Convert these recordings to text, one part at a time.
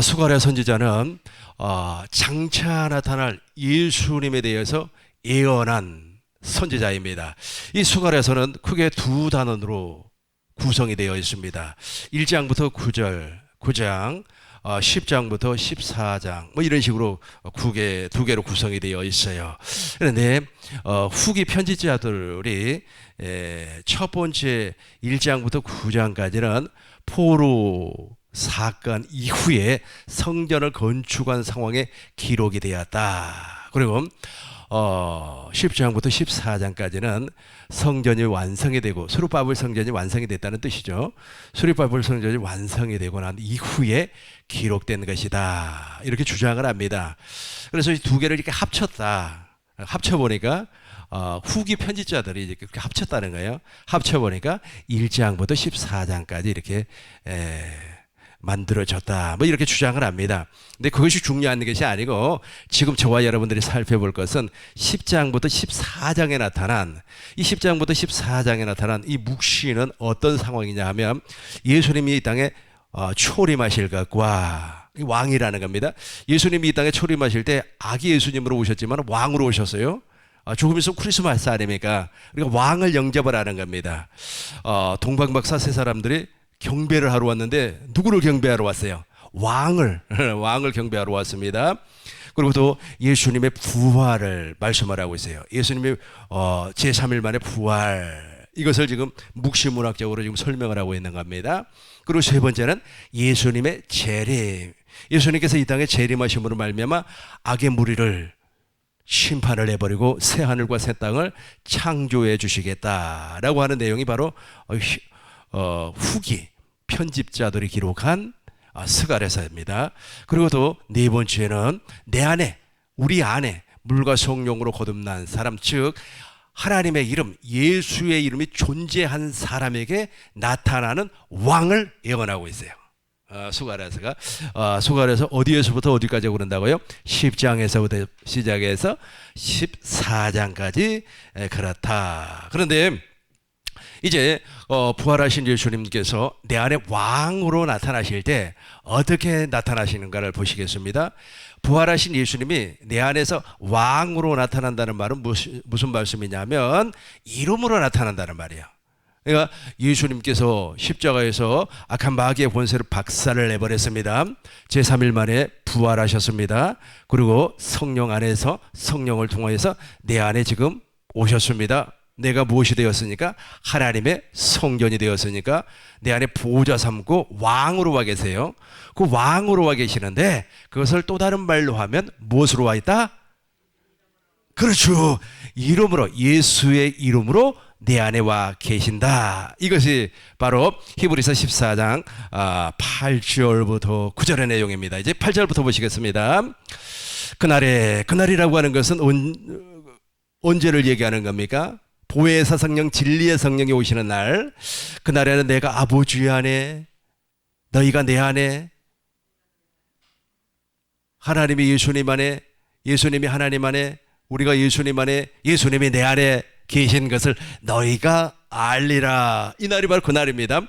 수가랴 선지자는 장차 나타날 예수님에 대해서 예언한 선지자입니다. 이 수가랴서는 크게 두 단원으로 구성이 되어 있습니다. 1장부터 9장, 10장부터 14장 뭐 이런 식으로 두 개로 구성이 되어 있어요. 그런데 후기 편집자들이 첫 번째 1장부터 9장까지는 포로 사건 이후에 성전을 건축한 상황에 기록이 되었다. 그리고 10장부터 14장까지는 성전이 완성이 되고 수르바벨 성전이 완성이 됐다는 뜻이죠. 수르바벨 성전이 완성이 되고 난 이후에 기록된 것이다. 이렇게 주장을 합니다. 그래서 이 두 개를 이렇게 합쳐보니까 후기 편집자들이 이렇게 합쳤다는 거예요. 합쳐보니까 1장부터 14장까지 이렇게 만들어졌다. 뭐 이렇게 주장을 합니다. 근데 그것이 중요한 것이 아니고 지금 저와 여러분들이 살펴볼 것은 10장부터 14장에 나타난 이 10장부터 14장에 나타난 이 묵시는 어떤 상황이냐 하면 예수님이 이 땅에 초림하실 것과 왕이라는 겁니다. 예수님이 이 땅에 초림하실 때 아기 예수님으로 오셨지만 왕으로 오셨어요. 조금 있으면 크리스마스 아닙니까? 그러니까 왕을 영접을 하는 겁니다. 동방박사 세 사람들이 경배를 하러 왔는데 누구를 경배하러 왔어요? 왕을 경배하러 왔습니다. 그리고 또 예수님의 부활을 말씀을 하고 있어요. 예수님의 제3일 만에 부활, 이것을 지금 묵시문학적으로 지금 설명을 하고 있는 겁니다. 그리고 세 번째는 예수님의 재림. 예수님께서 이 땅에 재림하심으로 말미암아 악의 무리를 심판을 해버리고 새 하늘과 새 땅을 창조해 주시겠다라고 하는 내용이 바로 후기 편집자들이 기록한 스가랴서입니다. 그리고 또 네 번째는 내 안에, 우리 안에 물과 성령으로 거듭난 사람, 즉 하나님의 이름, 예수의 이름이 존재한 사람에게 나타나는 왕을 예언하고 있어요. 수가랴서 어디에서부터 어디까지 그런다고요? 10장에서부터 시작해서 14장까지 그렇다. 그런데 이제 부활하신 예수님께서 내 안에 왕으로 나타나실 때 어떻게 나타나시는가를 보시겠습니다. 부활하신 예수님이 내 안에서 왕으로 나타난다는 말은 무슨 말씀이냐면 이름으로 나타난다는 말이에요. 그러니까 예수님께서 십자가에서 악한 마귀의 권세를 박살을 내버렸습니다. 제3일 만에 부활하셨습니다. 그리고 성령 안에서, 성령을 통해서 내 안에 지금 오셨습니다. 내가 무엇이 되었으니까? 하나님의 성전이 되었으니까 내 안에 보호자 삼고 왕으로 와 계세요. 그 왕으로 와 계시는데 그것을 또 다른 말로 하면 무엇으로 와 있다? 그렇죠. 이름으로, 예수의 이름으로 내 안에 와 계신다. 이것이 바로 히브리서 14장 8절부터 9절의 내용입니다. 이제 8절부터 보시겠습니다. 그날이라고 하는 것은 언제를 얘기하는 겁니까? 보혜사 성령, 진리의 성령이 오시는 날, 그날에는 내가 아버지 안에, 너희가 내 안에, 하나님이 예수님 안에, 예수님이 하나님 안에, 우리가 예수님 안에, 예수님이 내 안에 계신 것을 너희가 알리라. 이 날이 바로 그날입니다.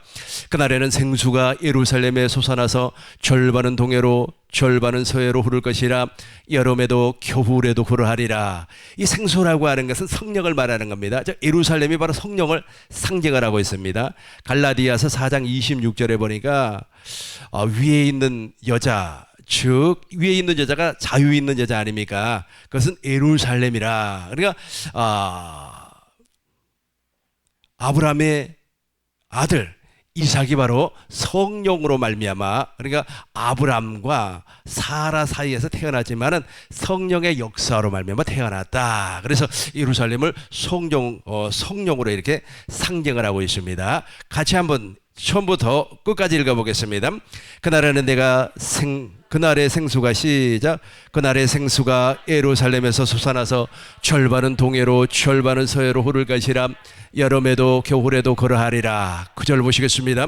그날에는 생수가 예루살렘에 솟아나서 절반은 동해로 절반은 서해로 흐를 것이라. 여름에도 겨울에도 그러하리라. 이 생수라고 하는 것은 성령을 말하는 겁니다. 예루살렘이 바로 성령을 상징을 하고 있습니다. 갈라디아서 4장 26절에 보니까 위에 있는 여자, 즉 위에 있는 여자가 자유 있는 여자 아닙니까? 그것은 예루살렘이라. 그러니까 아브라함의 아들 이삭이 바로 성령으로 말미암아, 그러니까 아브라함과 사라 사이에서 태어났지만은 성령의 역사로 말미암아 태어났다. 그래서 예루살렘을 성령으로 이렇게 상징을 하고 있습니다. 같이 한번 처음부터 끝까지 읽어보겠습니다. 그날의 생수가 시작. 그날의 생수가 예루살렘에서 솟아나서 절반은 동해로 절반은 서해로 흐를 것이라. 여름에도 겨울에도 그러하리라. 9절 보시겠습니다.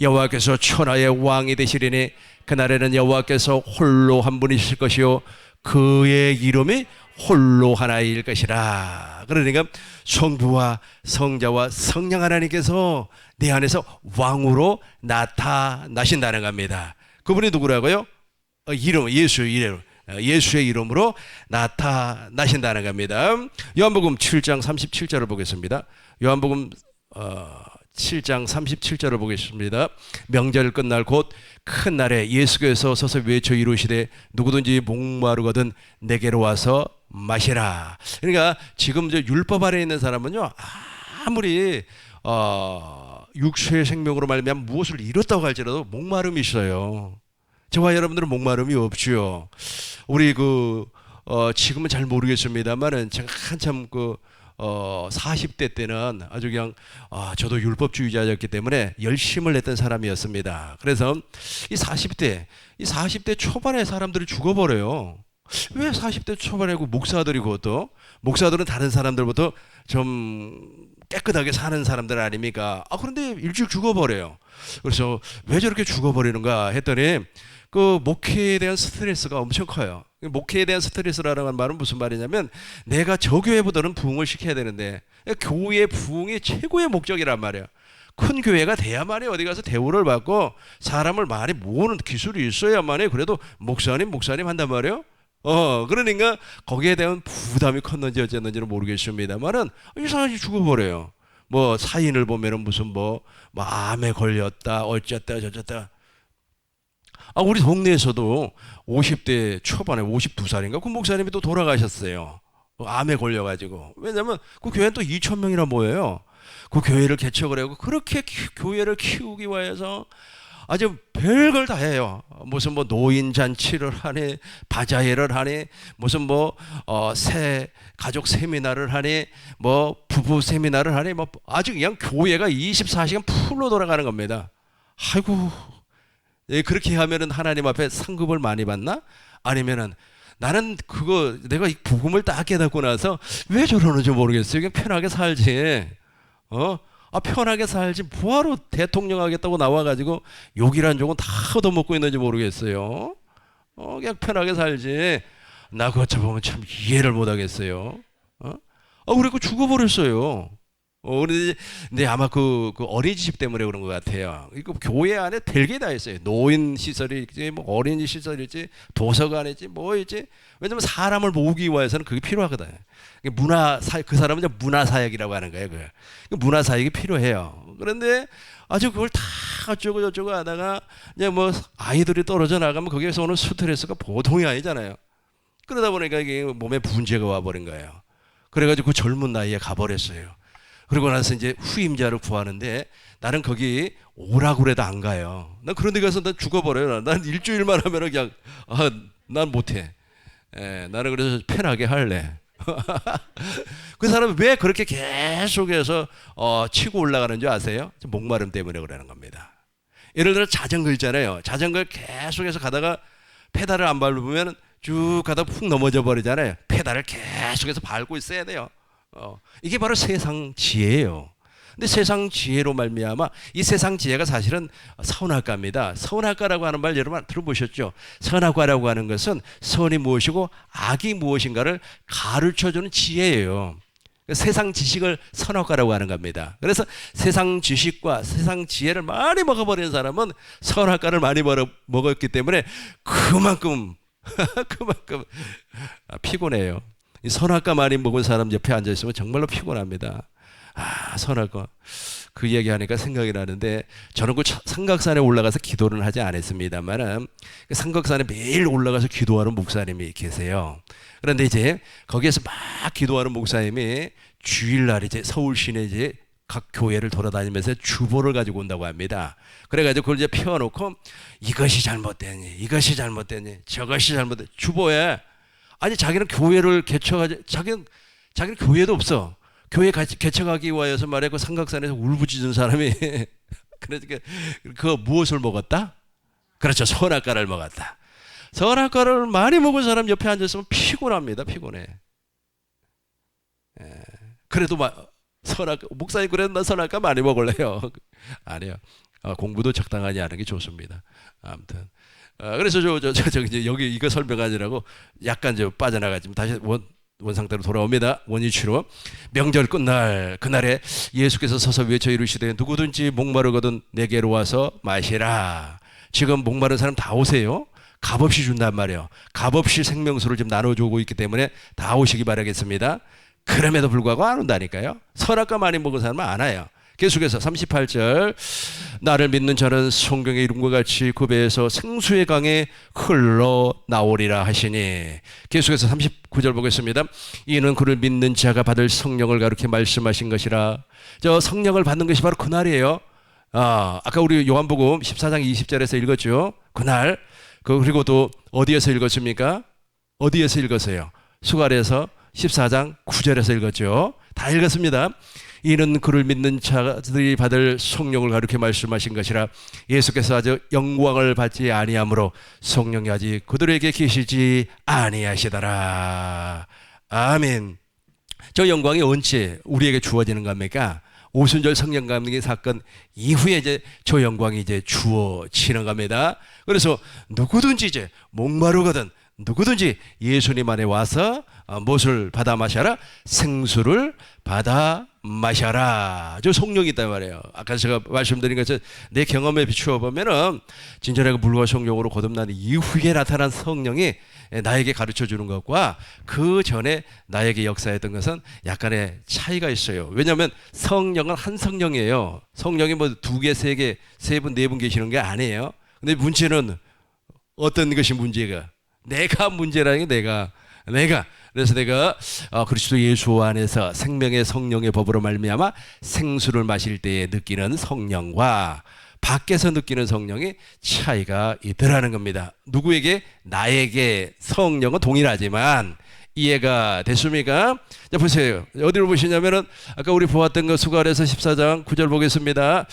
여호와께서 천하의 왕이 되시리니 그날에는 여호와께서 홀로 한 분이실 것이요 그의 이름이 홀로 하나일 것이라. 그러니까 성부와 성자와 성령 하나님께서 내 안에서 왕으로 나타나신다는 겁니다. 그분이 누구라고요? 이름, 예수의 이름, 예수의 이름으로 나타나신다는 겁니다. 요한복음 7장 37절을 보겠습니다. 요한복음 7장 37절을 보겠습니다. 명절 끝날 곧 큰 날에 예수께서 서서 외쳐 이루시되 누구든지 목마르거든 내게로 와서 마시라. 그러니까 지금 저 율법 아래 있는 사람은요, 아무리 육체의 생명으로 말미암아 무엇을 잃었다고 할지라도 목마름이 있어요. 저와 여러분들은 목마름이 없지요. 우리 지금은 잘 모르겠습니다만은 제가 한참 40대 때는 아주 그냥 저도 율법주의자였기 때문에 열심을 냈던 사람이었습니다. 그래서 이 40대 초반에 사람들이 죽어버려요. 왜 40대 초반에 목사들이 그것도 목사들은 다른 사람들부터 좀 깨끗하게 사는 사람들 아닙니까? 그런데 일찍 죽어버려요. 그래서 왜 저렇게 죽어버리는가 했더니 그 목회에 대한 스트레스가 엄청 커요. 목회에 대한 스트레스라는 말은 무슨 말이냐면 내가 저 교회보다는 부흥을 시켜야 되는데 교회 부흥이 최고의 목적이란 말이에요. 큰 교회가 돼야만이 어디 가서 대우를 받고 사람을 많이 모으는 기술이 있어야만이 그래도 목사님 한단 말이에요. 그러니까 거기에 대한 부담이 컸는지 어쨌는지는 모르겠습니다만은 이상하게 죽어버려요. 뭐 사인을 보면은 무슨 암에 걸렸다 어쨌다 저쨌다. 우리 동네에서도 50대 초반에 52살인가 그 목사님이 또 돌아가셨어요. 암에 걸려가지고. 왜냐면 그 교회는 또 2,000명이나 모여요. 그 교회를 개척을 하고 그렇게 교회를 키우기 위해서 아주 별걸 다 해요. 무슨 노인 잔치를 하니 바자회를 하니 무슨 새 가족 세미나를 하니 부부 세미나를 하니 아주 그냥 교회가 24시간 풀로 돌아가는 겁니다. 아이고. 그렇게 하면은 하나님 앞에 상급을 많이 받나? 아니면은 나는 내가 이 복음을 딱 깨닫고 나서 왜 저러는지 모르겠어요. 그냥 편하게 살지. 편하게 살지. 뭐하러 대통령 하겠다고 나와가지고 욕이란 욕은 다 얻어먹고 있는지 모르겠어요. 그냥 편하게 살지. 나 그거 보면 참 이해를 못하겠어요. 그리고 죽어버렸어요. 근데 아마 그 어린이집 때문에 그런 것 같아요. 이거 교회 안에 별게 다 있어요. 노인 시설이 있지, 어린이 시설이지, 도서관이지, 뭐이지. 왜냐면 사람을 모으기 위해서는 그게 필요하거든요. 그 사람은 이제 문화사역이라고 하는 거예요. 그 문화사역이 필요해요. 그런데 아주 그걸 다 어쩌고 저쩌고 하다가 이제 아이들이 떨어져 나가면 거기에서 오는 스트레스가 보통이 아니잖아요. 그러다 보니까 이게 몸에 문제가 와버린 거예요. 그래가지고 그 젊은 나이에 가버렸어요. 그러고 나서 이제 후임자를 구하는데 나는 거기 오라고 그래도 안 가요. 난 그런 데 가서 난 죽어버려요. 난 일주일만 하면 그냥 난 못해. 나는 그래서 편하게 할래. 그 사람은 왜 그렇게 계속해서 치고 올라가는 줄 아세요? 목마름 때문에 그러는 겁니다. 예를 들어 자전거 있잖아요. 자전거를 계속해서 가다가 페달을 안 밟으면 쭉 가다가 푹 넘어져 버리잖아요. 페달을 계속해서 밟고 있어야 돼요. 이게 바로 세상 지혜예요. 근데 세상 지혜로 말미암아 이 세상 지혜가 사실은 선악과입니다. 선악과라고 하는 말 여러분 들어보셨죠? 선악과라고 하는 것은 선이 무엇이고 악이 무엇인가를 가르쳐주는 지혜예요. 세상 지식을 선악과라고 하는 겁니다. 그래서 세상 지식과 세상 지혜를 많이 먹어버리는 사람은 선악과를 많이 먹었기 때문에 그만큼 피곤해요. 이 선악과 많이 먹은 사람 옆에 앉아있으면 정말로 피곤합니다. 선악과. 그 얘기하니까 생각이 나는데 저는 그 삼각산에 올라가서 기도는 하지 않았습니다만 삼각산에 매일 올라가서 기도하는 목사님이 계세요. 그런데 이제 거기에서 막 기도하는 목사님이 주일날 이제 서울 시내 이제 각 교회를 돌아다니면서 주보를 가지고 온다고 합니다. 그래가지고 그걸 이제 펴놓고 이것이 잘못됐니, 이것이 잘못됐니, 저것이 잘못됐니 주보에 아니 자기는 교회를 개척하지 자기는 교회도 없어. 교회 개척하기 위해서 말이야 그 삼각산에서 울부짖은 사람이 그러니까 그 무엇을 먹었다? 그렇죠. 선악과를 먹었다. 선악과를 많이 먹은 사람 옆에 앉았으면 피곤합니다. 피곤해. 그래도 목사님 그래도 나 선악과 많이 먹을래요. 아니요. 공부도 적당하게 하는 게 좋습니다. 아무튼. 그래서 이제 여기 이거 설명하느라고 약간 빠져나가지만 다시 원상태로 돌아옵니다. 원위치로. 명절 끝날 그날에 예수께서 서서 외쳐 이르시되 누구든지 목마르거든 내게로 와서 마시라. 지금 목마른 사람 다 오세요. 값없이 준단 말이에요. 값없이 생명수를 지금 나눠주고 있기 때문에 다 오시기 바라겠습니다. 그럼에도 불구하고 안 온다니까요. 선악과 많이 먹은 사람은 안 와요. 계속해서 38절, 나를 믿는 자는 성경의 이름과 같이 그 배에서 생수의 강에 흘러나오리라 하시니. 계속해서 39절 보겠습니다. 이는 그를 믿는 자가 받을 성령을 가르쳐 말씀하신 것이라. 저 성령을 받는 것이 바로 그날이에요. 아까 우리 요한복음 14장 20절에서 읽었죠. 그날. 그리고 또 어디에서 읽었습니까? 어디에서 읽었어요? 수갈에서 14장 9절에서 읽었죠. 다 읽었습니다. 이는 그를 믿는 자들이 받을 성령을 가르쳐 말씀하신 것이라. 예수께서 아주 영광을 받지 아니하므로 성령이 아직 그들에게 계시지 아니하시더라. 아멘. 저 영광이 언제 우리에게 주어지는 겁니까? 오순절 성령 감격의 사건 이후에 이제 저 영광이 이제 주어지는 겁니다. 그래서 누구든지 이제 목마르거든 누구든지 예수님 안에 와서 무엇을 받아 마셔라? 생수를 받아 마셔라. 저 성령이 있단 말이에요. 아까 제가 말씀드린 것처럼 내 경험에 비추어 보면은 진전하게 물과 성령으로 거듭난 이후에 나타난 성령이 나에게 가르쳐 주는 것과 그 전에 나에게 역사했던 것은 약간의 차이가 있어요. 왜냐하면 성령은 한 성령이에요. 성령이 뭐 두 개, 세 개, 세 분, 네 분 계시는 게 아니에요. 근데 문제는 어떤 것이 문제가? 내가 문제라는 게 내가. 그래서 내가 그리스도 예수 안에서 생명의 성령의 법으로 말미암아 생수를 마실 때에 느끼는 성령과 밖에서 느끼는 성령이 차이가 있더라는 겁니다. 누구에게? 나에게. 성령은 동일하지만 이해가 됐습니까? 자, 보세요. 어디로 보시냐면은 아까 우리 보았던 거 수갈에서 14장 9절 보겠습니다.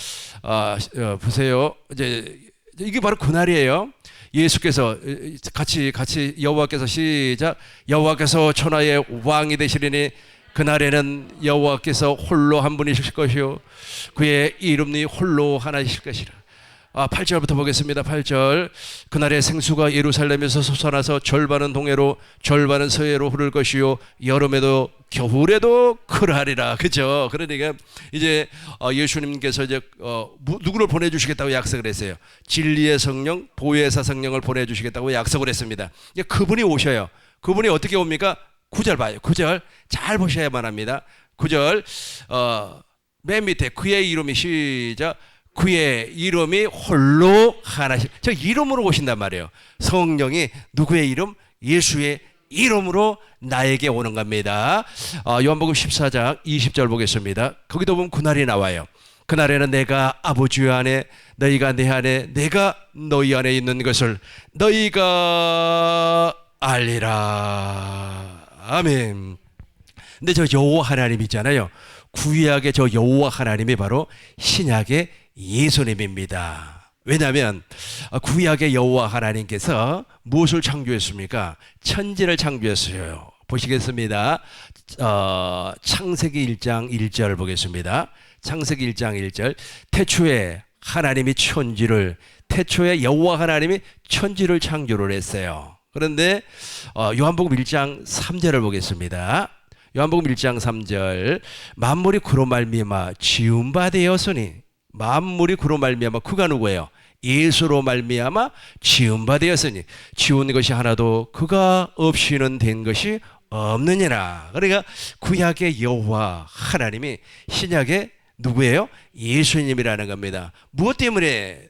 보세요. 이제 이게 바로 그날이에요. 예수께서 같이 여호와께서 시작. 여호와께서 천하의 왕이 되시리니 그날에는 여호와께서 홀로 한 분이실 것이요 그의 이름이 홀로 하나이실 것이라. 8절부터 보겠습니다. 8절. 그날의 생수가 예루살렘에서 솟아나서 절반은 동해로 절반은 서해로 흐를 것이요 여름에도 겨울에도 그러하리라. 그죠? 그러니까 이제 예수님께서 이제 누구를 보내주시겠다고 약속을 했어요. 진리의 성령, 보혜사 성령을 보내주시겠다고 약속을 했습니다. 이제 그분이 오셔요. 그분이 어떻게 옵니까? 9절 봐요. 9절 잘 보셔야만 합니다. 9절 맨 밑에 그의 이름이 시작. 그의 이름이 홀로 하나씩. 저 이름으로 오신단 말이에요. 성령이 누구의 이름? 예수의 이름으로 나에게 오는 겁니다. 요한복음 14장 20절 보겠습니다. 거기도 보면 그날이 나와요. 그날에는 내가 아버지 안에 너희가 내 안에 내가 너희 안에 있는 것을 너희가 알리라. 아멘. 근데 저 여호와 하나님 있잖아요. 구약의 저 여호와 하나님이 바로 신약의 예수님입니다. 왜냐하면 구약의 여호와 하나님께서 무엇을 창조했습니까? 천지를 창조했어요. 보시겠습니다. 창세기 1장 1절 보겠습니다. 창세기 1장 1절. 태초에 하나님이 태초에 여호와 하나님이 천지를 창조를 했어요. 그런데 요한복음 1장 3절을 보겠습니다. 요한복음 1장 3절. 만물이 그로 말미암아 지은 바 되었으니. 만물이 그로 말미암아 그가 누구예요? 예수로 말미암아 지은 바 되었으니 지은 것이 하나도 그가 없이는 된 것이 없느니라. 그러니까 구약의 여호와 하나님이 신약의 누구예요? 예수님이라는 겁니다. 무엇 때문에?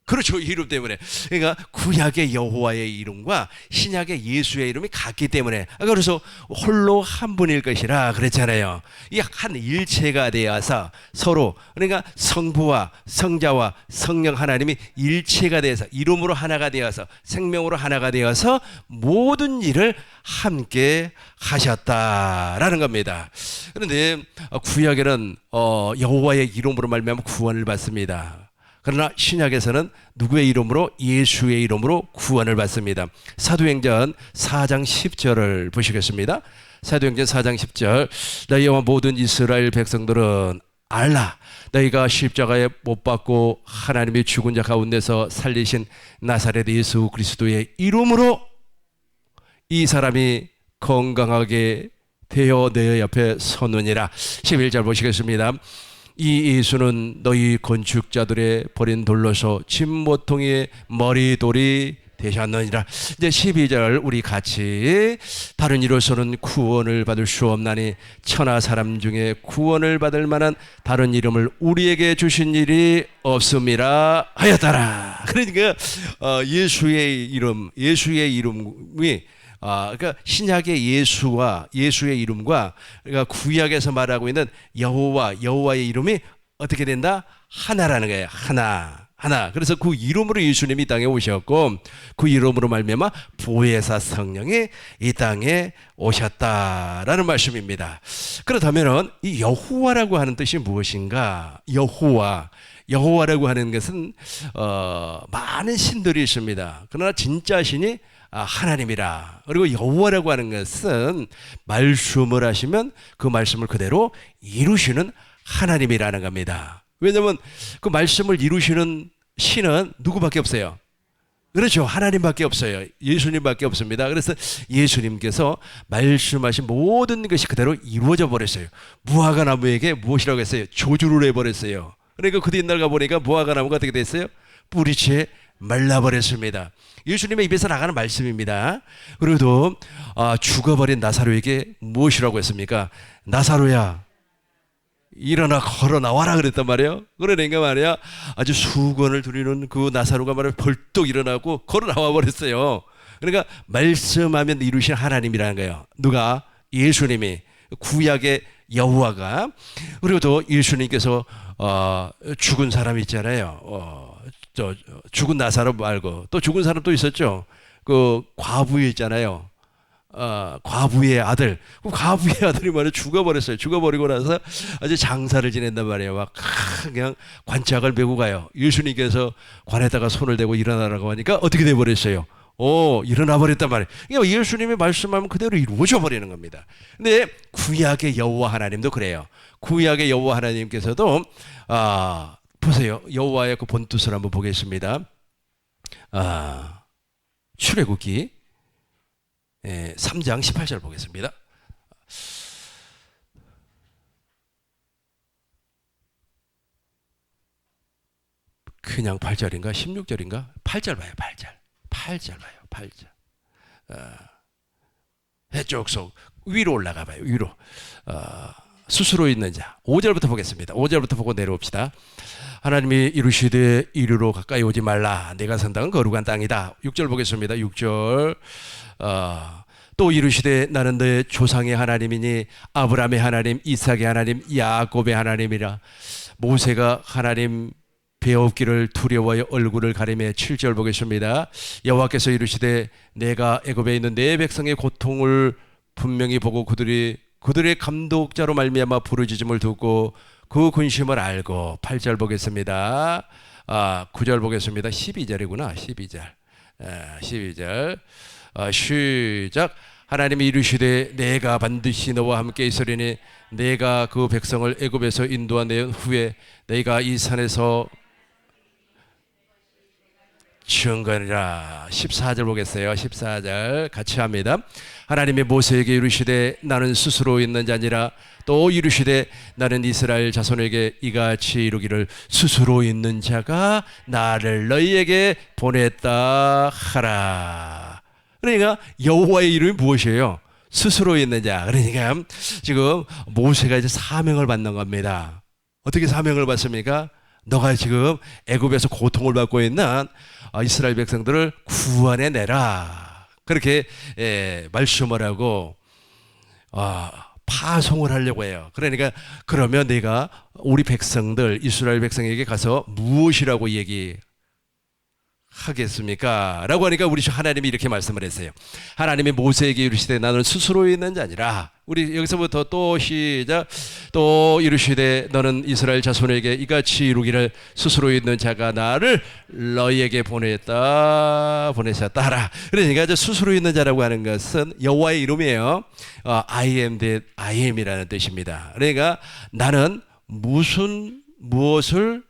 그렇죠. 이름 때문에. 그러니까 구약의 여호와의 이름과 신약의 예수의 이름이 같기 때문에. 그래서 홀로 한 분일 것이라 그랬잖아요. 이 한 일체가 되어서 서로, 그러니까 성부와 성자와 성령 하나님이 일체가 되어서 이름으로 하나가 되어서 생명으로 하나가 되어서 모든 일을 함께 하셨다라는 겁니다. 그런데 구약에는 여호와의 이름으로 말미암아 구원을 받습니다. 그러나 신약에서는 누구의 이름으로? 예수의 이름으로 구원을 받습니다. 사도행전 4장 10절을 보시겠습니다. 사도행전 4장 10절. 너희와 모든 이스라엘 백성들은 알라. 너희가 십자가에 못 박고 하나님이 죽은 자 가운데서 살리신 나사렛 예수 그리스도의 이름으로 이 사람이 건강하게 되어 내 옆에 서느니라. 11절 보시겠습니다. 이 예수는 너희 건축자들의 버린 돌로서 진모퉁이의 머리돌이 되셨느니라. 이제 12절 우리 같이 다른 이로서는 구원을 받을 수 없나니 천하 사람 중에 구원을 받을 만한 다른 이름을 우리에게 주신 일이 없음이라 하였더라. 그러니까 예수의 이름이 그러니까 신약의 예수와 예수의 이름과 그러니까 구약에서 말하고 있는 여호와의 이름이 어떻게 된다? 하나라는 거예요. 하나. 그래서 그 이름으로 예수님이 이 땅에 오셨고 그 이름으로 말미암아 보혜사 성령이 이 땅에 오셨다라는 말씀입니다. 그렇다면은 이 여호와라고 하는 뜻이 무엇인가? 여호와라고 하는 것은 많은 신들이 있습니다. 그러나 진짜 신이 하나님이라. 그리고 여호와라고 하는 것은 말씀을 하시면 그 말씀을 그대로 이루시는 하나님이라는 겁니다. 왜냐하면 그 말씀을 이루시는 신은 누구밖에 없어요? 그렇죠. 하나님밖에 없어요. 예수님밖에 없습니다. 그래서 예수님께서 말씀하신 모든 것이 그대로 이루어져 버렸어요. 무화과 나무에게 무엇이라고 했어요? 조주를 해버렸어요. 그러니까 그 뒷날 가보니까 무화과 나무가 어떻게 됐어요? 뿌리채 말라버렸습니다. 예수님의 입에서 나가는 말씀입니다. 그래도 죽어버린 나사로에게 무엇이라고 했습니까? 나사로야 일어나 걸어 나와라 그랬단 말이에요. 그러니까 말이야 아주 수건을 두리는 그 나사로가 말이야 벌떡 일어나고 걸어 나와 버렸어요. 그러니까 말씀하면 이루신 하나님이라는 거예요. 누가? 예수님이, 구약의 여호와가. 그리고 또 예수님께서 죽은 사람 있잖아요. 죽은 나사로 말고 또 죽은 사람 또 있었죠. 그 과부 있잖아요. 과부의 아들. 과부의 아들이 말이야 죽어버렸어요. 죽어버리고 나서 아주 장사를 지낸단 말이에요. 막 그냥 관짝을 메고 가요. 예수님께서 관에다가 손을 대고 일어나라고 하니까 어떻게 돼버렸어요? 일어나 버렸단 말이에요. 그러니까 예수님이 말씀하면 그대로 이루어져 버리는 겁니다. 근데 구약의 여호와 하나님도 그래요. 구약의 여호와 하나님께서도 보세요. 여호와의 그 본뜻을 한번 보겠습니다. 출애굽기 3장 18절 보겠습니다. 그냥 8절인가 16절인가 8절 봐요. 8절 봐요. 8절. 쭉 위로 올라가 봐요. 위로. 스스로 있는 자. 5절부터 보겠습니다. 5절부터 보고 내려옵시다. 하나님이 이루시되 이리로 가까이 오지 말라. 내가 선 땅은 거룩한 땅이다. 6절 보겠습니다. 6절. 또 이루시되 나는 너의 조상의 하나님이니 아브라함의 하나님, 이삭의 하나님, 야곱의 하나님이라. 모세가 하나님 배웠기를 두려워하여 얼굴을 가리며 7절 보겠습니다. 여호와께서 이루시되 내가 애굽에 있는 내 백성의 고통을 분명히 보고 그들의 감독자로 말미암아 부르짖음을 듣고 그 근심을 알고. 8절 보겠습니다. 9절 보겠습니다. 12절이구나. 12절. 시작. 하나님이 이루시되 내가 반드시 너와 함께 있으리니 내가 그 백성을 애굽에서 인도한 후에 내가 이 산에서 증거니라. 14절 보겠어요. 14절 같이 합니다. 하나님이 모세에게 이르시되 나는 스스로 있는 자니라. 또 이르시되 나는 이스라엘 자손에게 이같이 이루기를 스스로 있는 자가 나를 너희에게 보냈다 하라. 그러니까 여호와의 이름이 무엇이에요? 스스로 있는 자. 그러니까 지금 모세가 이제 사명을 받는 겁니다. 어떻게 사명을 받습니까? 너가 지금 애굽에서 고통을 받고 있는 이스라엘 백성들을 구원해 내라. 그렇게 말씀을 하고 파송을 하려고 해요. 그러니까 그러면 내가 우리 백성들 이스라엘 백성에게 가서 무엇이라고 얘기하겠습니까? 라고 하니까 우리 하나님이 이렇게 말씀을 했어요. 하나님이 모세에게 이르시되 나는 스스로 있는 자니라. 우리 여기서부터 또 시작. 또 이르시되 너는 이스라엘 자손에게 이같이 이루기를 스스로 있는 자가 나를 너희에게 보내셨다라. 그러니까 저 스스로 있는 자라고 하는 것은 여호와의 이름이에요. I am that I am이라는 뜻입니다. 그러니까 나는 무엇을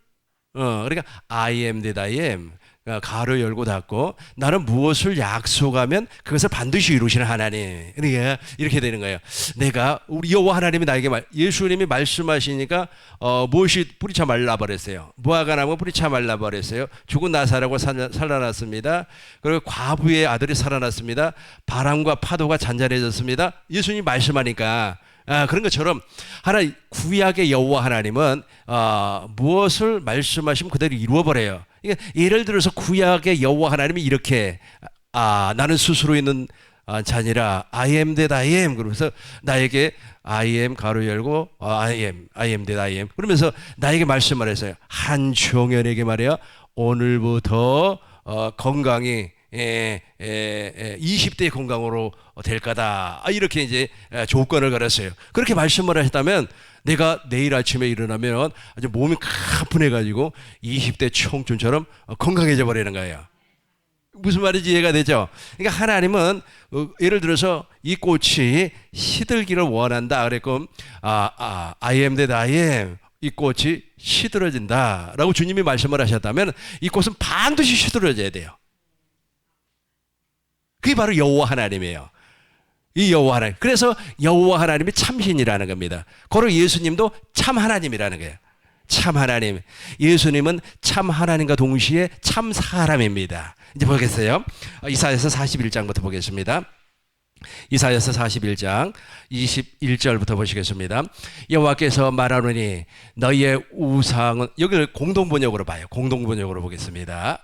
그러니까 I am that I am. 가로 열고 닫고 나는 무엇을 약속하면 그것을 반드시 이루시는 하나님. 그러니까 이렇게 되는 거예요. 내가 우리 여호와 하나님이 나에게 예수님이 말씀하시니까 무엇이 뿌리쳐 말라버렸어요. 무화과 나무가 뿌리쳐 말라버렸어요. 죽은 나사라고 살아났습니다. 그리고 과부의 아들이 살아났습니다. 바람과 파도가 잔잔해졌습니다. 예수님이 말씀하니까 그런 것처럼 구약의 여호와 하나님은 무엇을 말씀하시면 그대로 이루어버려요. 그러니까 예를 들어서 구약의 여호와 하나님이 이렇게 나는 스스로 있는 자니라 I am that I am 그러면서 나에게 I am 가로 열고 I am that I am 그러면서 나에게 말씀을 했어요. 한종현에게 말이야 오늘부터 건강이 20대 건강으로 될 거다. 이렇게 이제 조건을 걸었어요. 그렇게 말씀을 하셨다면 내가 내일 아침에 일어나면 아주 몸이 가뿐해가지고 20대 청춘처럼 건강해져 버리는 거예요. 무슨 말인지 이해가 되죠? 그러니까 하나님은 예를 들어서 이 꽃이 시들기를 원한다. 그랬고 I am that I am 이 꽃이 시들어진다 라고 주님이 말씀을 하셨다면 이 꽃은 반드시 시들어져야 돼요. 그게 바로 여호와 하나님이에요. 이 여호와 하나님. 그래서 여호와 하나님이 참신이라는 겁니다. 바로 예수님도 참 하나님이라는 거예요. 참 하나님. 예수님은 참 하나님과 동시에 참 사람입니다. 이제 보겠어요. 이사야서 41장부터 보겠습니다. 이사야서 41장 21절부터 보시겠습니다. 여호와께서 말하노니 너희의 우상은 여기를 공동번역으로 봐요. 공동번역으로 보겠습니다.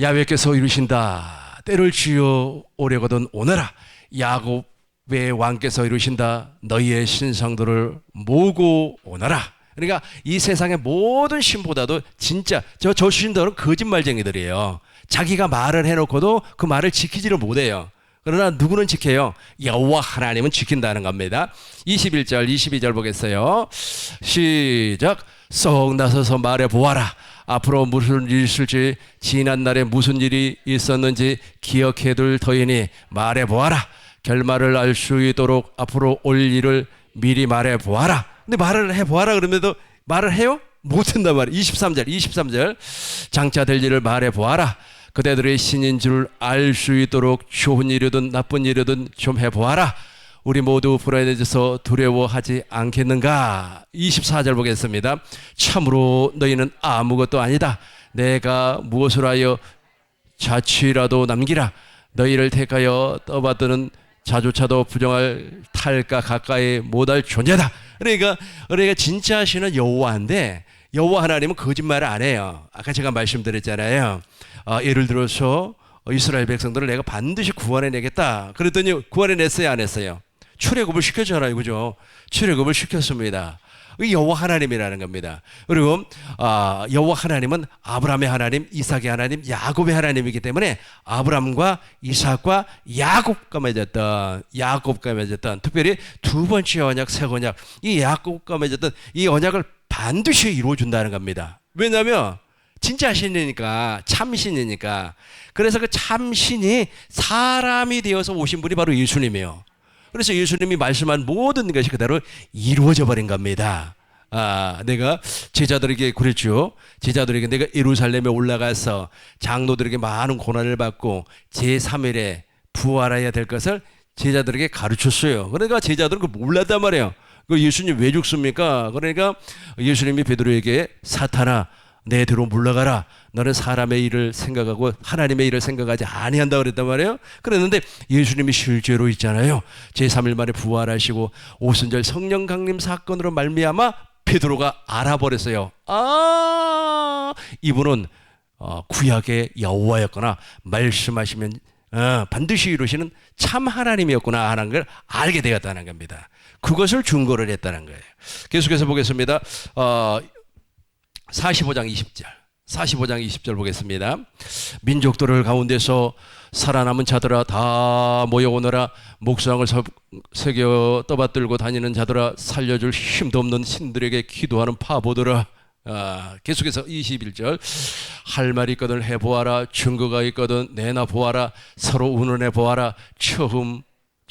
야훼께서 이루신다. 때를 지어 오려거든 오너라. 야곱의 왕께서 이루신다. 너희의 신상들을 모으고 오너라. 그러니까 이 세상의 모든 신보다도 진짜 저 신들은 거짓말쟁이들이에요. 자기가 말을 해놓고도 그 말을 지키지를 못해요. 그러나 누구는 지켜요? 여호와 하나님은 지킨다는 겁니다. 21절 22절 보겠어요. 시작. 썩 나서서 말해보아라. 앞으로 무슨 일이 있을지 지난 날에 무슨 일이 있었는지 기억해둘 터이니 말해보아라. 결말을 알 수 있도록 앞으로 올 일을 미리 말해보아라. 근데 말을 해보아라 그러면도 말을 해요? 못한단 말이에요. 23절 장차 될 일을 말해보아라. 그대들의 신인 줄 알 수 있도록 좋은 일이든 나쁜 일이든 좀 해보아라. 우리 모두 불안해져서 두려워하지 않겠는가? 24절 보겠습니다. 참으로 너희는 아무것도 아니다. 내가 무엇을 하여 자취라도 남기라. 너희를 택하여 떠받드는 자조차도 부정할 탈까 가까이 못할 존재다. 그러니까 진짜 신은 여호와인데 여호와 하나님은 거짓말을 안 해요. 아까 제가 말씀드렸잖아요. 예를 들어서 이스라엘 백성들을 내가 반드시 구원해내겠다. 그랬더니 구원해냈어요, 안 했어요? 출애굽을 시켰잖아요, 그죠? 출애굽을 시켰습니다. 여호와 하나님이라는 겁니다. 그리고 여호와 하나님은 아브라함의 하나님, 이삭의 하나님, 야곱의 하나님이기 때문에 아브라함과 이삭과 야곱과 맺었던 특별히 두 번째 언약, 새 언약, 이 야곱과 맺었던 이 언약을 반드시 이루어준다는 겁니다. 왜냐하면 진짜 신이니까, 참신이니까. 그래서 그 참신이 사람이 되어서 오신 분이 바로 예수님이에요. 그래서 예수님이 말씀한 모든 것이 그대로 이루어져 버린 겁니다. 내가 제자들에게 그랬죠. 제자들에게 내가 예루살렘에 올라가서 장로들에게 많은 고난을 받고 제3일에 부활해야 될 것을 제자들에게 가르쳤어요. 그러니까 제자들은 그걸 몰랐단 말이에요. 그 예수님 왜 죽습니까? 그러니까 예수님이 베드로에게 사탄아 내 뒤로 물러가라. 너는 사람의 일을 생각하고 하나님의 일을 생각하지 아니한다 그랬단 말이에요. 그랬는데 예수님이 실제로 있잖아요. 제3일 만에 부활하시고 오순절 성령 강림 사건으로 말미암아 베드로가 알아버렸어요. 이분은 구약의 여호와였구나. 말씀하시면 반드시 이루시는 참 하나님이었구나 하는 걸 알게 되었다는 겁니다. 그것을 증거를 했다는 거예요. 계속해서 보겠습니다. 45장 20절 보겠습니다. 민족들을 가운데서 살아남은 자들아 다 모여오너라. 목상을 새겨 떠받들고 다니는 자들아 살려줄 힘도 없는 신들에게 기도하는 바보들아. 계속해서 21절 할 말이 있거든 해보아라. 증거가 있거든 내놔 보아라. 서로 운운해 보아라. 처음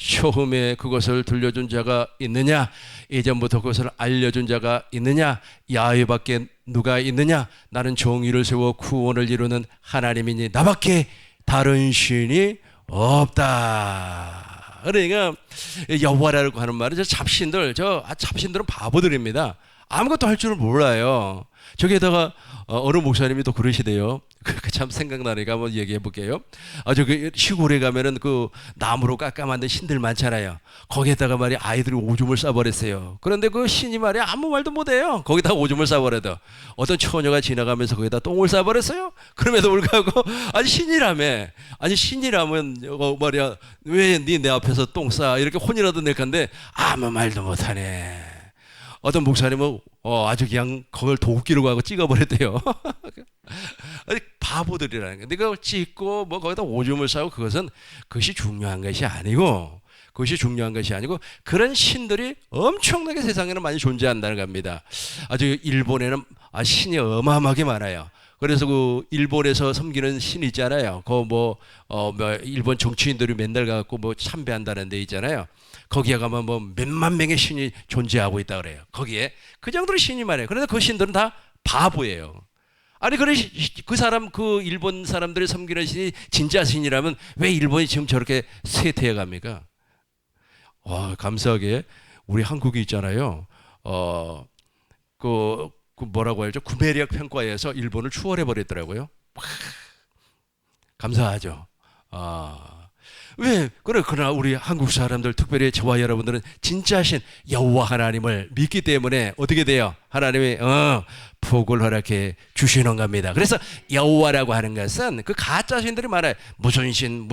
처음에 그것을 들려준 자가 있느냐? 예전부터 그것을 알려준 자가 있느냐? 야훼밖에 누가 있느냐? 나는 정의를 세워 구원을 이루는 하나님이니 나밖에 다른 신이 없다. 그러니까 여호와라고 하는 말은 잡신들은 바보들입니다. 아무것도 할 줄은 몰라요. 저기에다가 어느 목사님이 또 그러시대요. 참 생각나니까 한번 얘기해 볼게요. 저기 시골에 가면은 그 나무로 깎아 만든 신들 많잖아요. 거기에다가 말이야 아이들이 오줌을 싸버렸어요. 그런데 그 신이 말이야 아무 말도 못해요. 거기다가 오줌을 싸버려도 어떤 처녀가 지나가면서 거기다 똥을 싸버렸어요. 그럼에도 불구하고 신이라면 말이야 왜 네 앞에서 똥 싸 이렇게 혼이라도 낼 건데 아무 말도 못하네. 어떤 목사님은 아주 그냥 그걸 도끼로 가고 찍어버렸대요. 바보들이라는 게. 그걸 찍고 뭐 거기다 오줌을 싸고 그것이 중요한 것이 아니고 그런 신들이 엄청나게 세상에는 많이 존재한다는 겁니다. 아주 일본에는 신이 어마어마하게 많아요. 그래서 그 일본에서 섬기는 신 있잖아요. 일본 정치인들이 맨날 가갖고 뭐 참배한다는 데 있잖아요. 거기에 가면 뭐 몇만 명의 신이 존재하고 있다 그래요. 거기에 그 정도로 신이 많아요. 그런데 그 신들은 다 바보예요. 아니 그 일본 사람들이 섬기는 신이 진짜 신이라면 왜 일본이 지금 저렇게 쇠퇴해 갑니까? 감사하게 우리 한국이 있잖아요. 그 뭐라고 하죠? 구매력 평가에서 일본을 추월해 버렸더라고요. 감사하죠. 왜? 그러나 우리 한국 사람들, 특별히 저와 여러분들은 진짜신 여호와 하나님을 믿기 때문에 어떻게 돼요? 하나님이 복을 허락해 주시는 겁니다. 그래서 여호와라고 하는 것은 그 가짜 신들이 많아요. 무슨 신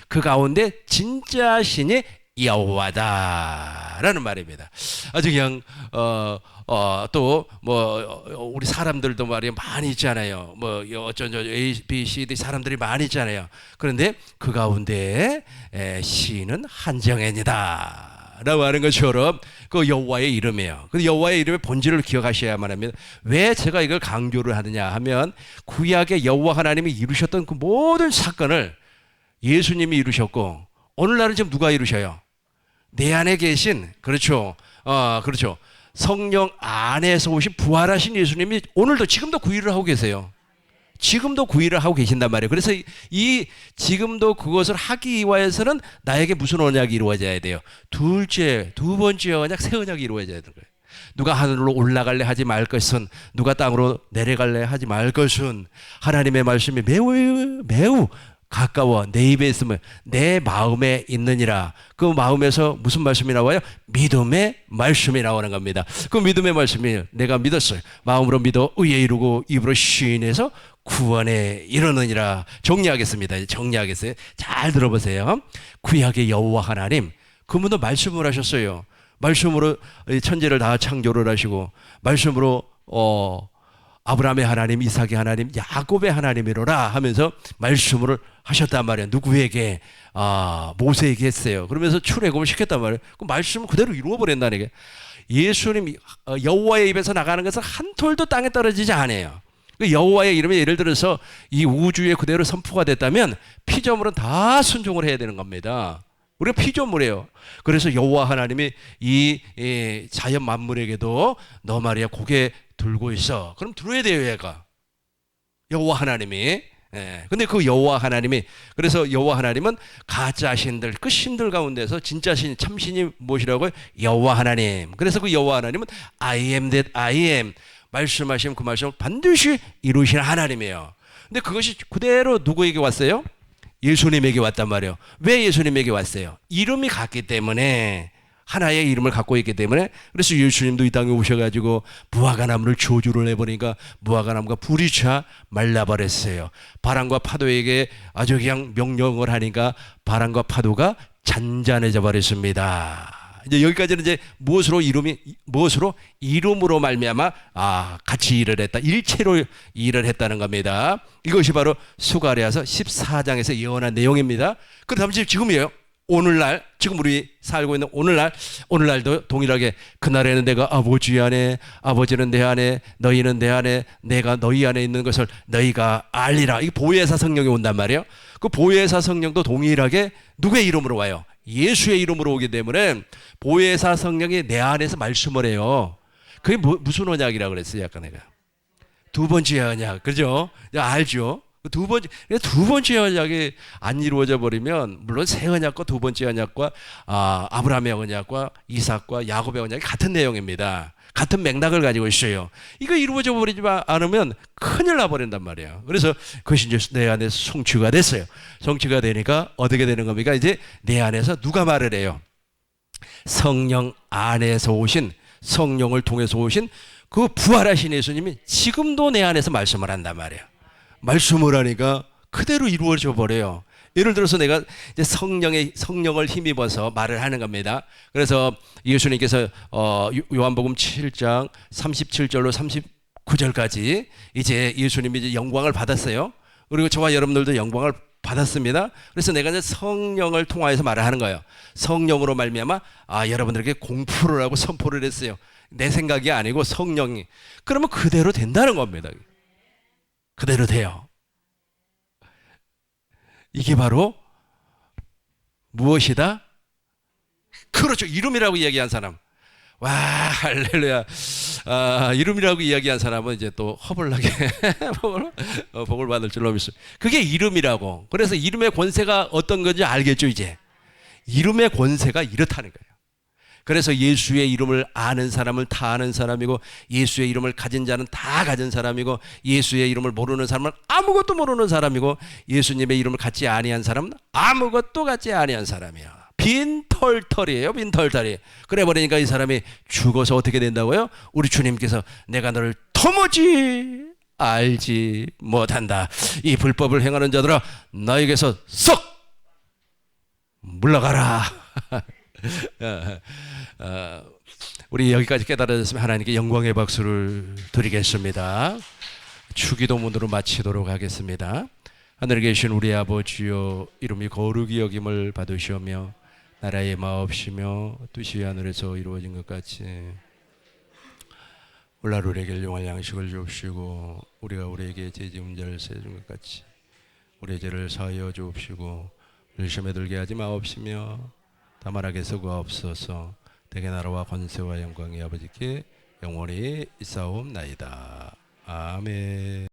그 가운데 진짜 신이 여호와다라는 말입니다. 아주 그냥 또 뭐 우리 사람들도 말이야 많이 있잖아요. 뭐 A, B, C, D 사람들이 많이 있잖아요. 그런데 그 가운데 신은 한정엔이다라고 하는 것처럼 그 여호와의 이름이에요. 그 여호와의 이름의 본질을 기억하셔야만 합니다. 왜 제가 이걸 강조를 하느냐 하면 구약의 여호와 하나님이 이루셨던 그 모든 사건을 예수님이 이루셨고 오늘날은 지금 누가 이루셔요? 내 안에 계신 그렇죠. 성령 안에서 오신 부활하신 예수님이 오늘도 지금도 구의를 하고 계세요. 지금도 구의를 하고 계신단 말이에요. 그래서 지금도 그것을 하기 위해서는 나에게 무슨 언약이 이루어져야 돼요? 두 번째 언약, 새 언약이 이루어져야 되는 거예요. 누가 하늘로 올라갈래 하지 말 것은, 누가 땅으로 내려갈래 하지 말 것은 하나님의 말씀이 매우 가까워 내 입에 있으면 내 마음에 있느니라. 그 마음에서 무슨 말씀이 나와요? 믿음의 말씀이 나오는 겁니다. 그 믿음의 말씀이 내가 믿었어요. 마음으로 믿어 의에 이루고 입으로 시인해서 구원에 이르느니라. 정리하겠어요. 잘 들어보세요. 구약의 여호와 하나님, 그분도 말씀을 하셨어요. 말씀으로 천지를 다 창조를 하시고 말씀으로 아브라함의 하나님, 이삭의 하나님, 야곱의 하나님이로라 하면서 말씀을 하셨단 말이에요. 누구에게? 모세에게 했어요. 그러면서 출애굽을 시켰단 말이에요. 그 말씀을 그대로 이루어버린다는 게. 예수님 여호와의 입에서 나가는 것은 한 톨도 땅에 떨어지지 않아요. 그 여호와의 이름이 예를 들어서 이 우주에 그대로 선포가 됐다면 피조물은 다 순종을 해야 되는 겁니다. 우리가 피조물이에요. 그래서 여호와 하나님이 이 자연 만물에게도 너 말이야 고개 들고 있어. 그럼 들어야 돼요, 얘가. 여호와 하나님이. 근데 그 여호와 하나님이, 그래서 여호와 하나님은 가짜 신들, 그 신들 가운데서 진짜 신, 참신이 무엇이라고요? 여호와 하나님. 그래서 그 여호와 하나님은 I am that I am. 말씀하시면 그 말씀을 반드시 이루시는 하나님이에요. 근데 그것이 그대로 누구에게 왔어요? 예수님에게 왔단 말이에요. 왜 예수님에게 왔어요? 이름이 같기 때문에, 하나의 이름을 갖고 있기 때문에. 그래서 예수님도 이 땅에 오셔가지고 무화과 나무를 저주를 해버리니까 무화과 나무가 불이 차 말라버렸어요. 바람과 파도에게 아주 그냥 명령을 하니까 바람과 파도가 잔잔해져 버렸습니다. 이제 여기까지는 이제 무엇으로 이름으로 말미암아 같이 일을 했다, 일체로 일을 했다는 겁니다. 이것이 바로 스가랴서 14장에서 예언한 내용입니다. 그 다음 지금이에요. 오늘날 지금 우리 살고 있는 오늘날도 동일하게 그날에는 내가 아버지 안에 아버지는 내 안에 너희는 내 안에 내가 너희 안에 있는 것을 너희가 알리라. 이 보혜사 성령이 온단 말이에요. 그 보혜사 성령도 동일하게 누구의 이름으로 와요? 예수의 이름으로 오기 때문에 보혜사 성령이 내 안에서 말씀을 해요. 그게 무슨 언약이라 그랬어요? 약간 내가 두 번째 언약, 그죠? 알죠? 두 번째 언약이 안 이루어져 버리면 물론 새 언약과 두 번째 언약과 아브라함의 언약과 이삭과 야곱의 언약이 같은 내용입니다. 같은 맥락을 가지고 있어요. 이거 이루어져 버리지 않으면 큰일 나버린단 말이에요. 그래서 그것이 이제 내 안에서 성취가 됐어요. 성취가 되니까 어떻게 되는 겁니까? 이제 내 안에서 누가 말을 해요? 성령 안에서 오신, 성령을 통해서 오신 그 부활하신 예수님이 지금도 내 안에서 말씀을 한단 말이에요. 말씀을 하니까 그대로 이루어져 버려요. 예를 들어서 내가 이제 성령을 힘입어서 말을 하는 겁니다. 그래서 예수님께서 요한복음 7장 37절로 39절까지 이제 예수님이 이제 영광을 받았어요. 그리고 저와 여러분들도 영광을 받았습니다. 그래서 내가 이제 성령을 통하여서 말을 하는 거예요. 성령으로 말미암아 여러분들에게 공포를 하고 선포를 했어요. 내 생각이 아니고 성령이. 그러면 그대로 된다는 겁니다. 그대로 돼요. 이게 바로 무엇이다? 그렇죠. 이름이라고 이야기한 사람. 와, 할렐루야. 이름이라고 이야기한 사람은 이제 또 허벌나게 복을 받을 줄로 믿습니다. 그게 이름이라고. 그래서 이름의 권세가 어떤 건지 알겠죠, 이제. 이름의 권세가 이렇다는 거예요. 그래서 예수의 이름을 아는 사람은 다 아는 사람이고 예수의 이름을 가진 자는 다 가진 사람이고 예수의 이름을 모르는 사람은 아무것도 모르는 사람이고 예수님의 이름을 갖지 아니한 사람은 아무것도 갖지 아니한 사람이야. 빈털털이에요. 빈털털이. 그래 버리니까 이 사람이 죽어서 어떻게 된다고요? 우리 주님께서 내가 너를 도무지 알지 못한다. 이 불법을 행하는 자들아 너에게서 썩 물러가라. 우리 여기까지 깨달았으면 하나님께 영광의 박수를 드리겠습니다. 주기도문으로 마치도록 하겠습니다. 하늘에 계신 우리 아버지여, 이름이 거룩히 여김을 받으시오며 나라의 마옵시며 뜻이 하늘에서 이루어진 것 같이 오늘 우리에게 일용할 양식을 주옵시고 우리가 우리에게 죄 지은 자를 세준 것 같이 우리의 죄를 사하여 주옵시고 우리를 시험에 들게 하지 마옵시며 다만 악에서 구하옵소서. 대개 나라와 권세와 영광이 아버지께 영원히 있사옵나이다. 아멘.